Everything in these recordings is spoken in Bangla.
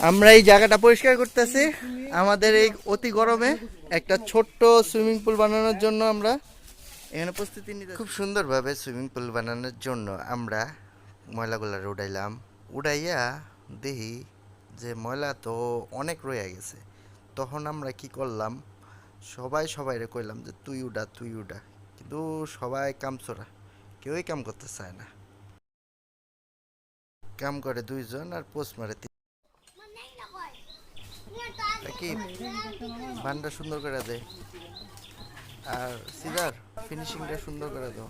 আমরা এই জায়গাটা পরিষ্কার করতেছি আমাদের এই অতি গরমে একটা ছোট্ট সুইমিং পুল বানানোর জন্য আমরা এখানে প্রস্তুতি নিতে। খুব সুন্দরভাবে সুইমিং পুল বানানোর জন্য আমরা ময়লাগুলো উড়াইয়া দেখি যে ময়লা তো অনেক রয়ে গেছে। তখন আমরা কি করলাম, সবাইরে কইলাম যে তুই উড়া, কিন্তু সবাই কামচোরা, কেউই কাম করতে চায় না। কাম করে দুইজন আর পোস্ট মারে কি বানটা সুন্দর করে দেয় আর সিজার ফিনিশিংটা সুন্দর করে দাও।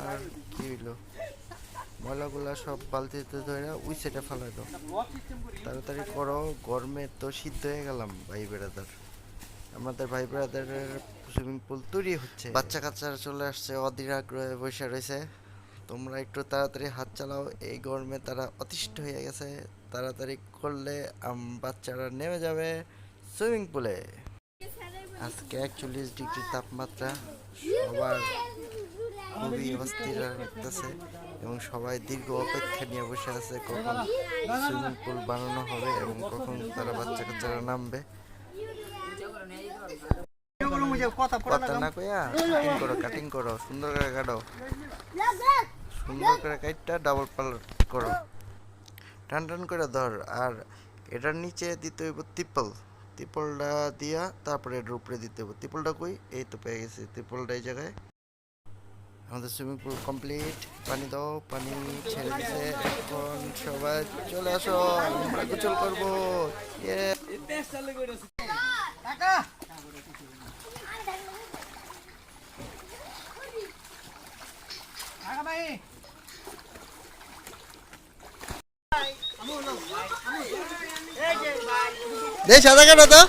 আর কি হইলো, ময়লাগুলা সব বালতিতে ধরে ওই সেটা ফেলাই দাও, তাড়াতাড়ি করো, গরমে তো সিদ্ধ হয়ে গেলাম। ভাই ব্রাদার, আমাদের ভাই ব্রাদারের সুইমিং পুল তৈরি হচ্ছে, বাচ্চা কাচ্চারা চলে আসছে, অধীর আগ্রহে বসে রয়েছে। তোমরা একটু তাড়াতাড়ি হাত চালাও, এই গরমে তারা অতিষ্ঠ হয়ে গেছে। তাড়াতাড়ি করলে বাচ্চারা নেমে যাবে সুইমিং পুলে। আজকে 41 ডিগ্রি তাপমাত্রা, সবার খুবই অস্থির লাগতেছে এবং সবাই দীর্ঘ অপেক্ষা নিয়ে বসে আছে কখন সুইমিং পুল বানানো হবে এবং কখন তারা বাচ্চা কাচ্চারা নামবে। কথা না কইয়া কাটিং করো, সুন্দর করে কাটো, সুন্দর করে কাটটা ডাবল পাল্ট করো, টান টান করে ধর। আর এটার নিচে দিতে হইব ত্রিপলটা দিয়া, তারপরে এটার উপরে দিতে হইব। ত্রিপলটা কই, এই তো পেয়ে গেছি ত্রিপলটা এই জায়গায়। আমাদের সুইমিং পুল কমপ্লিট, পানি দাও, পানি ছেড়ে দিছে। এখন সবাই চলে আসো, আমরা গোসল করবো। সাদা কাটা তো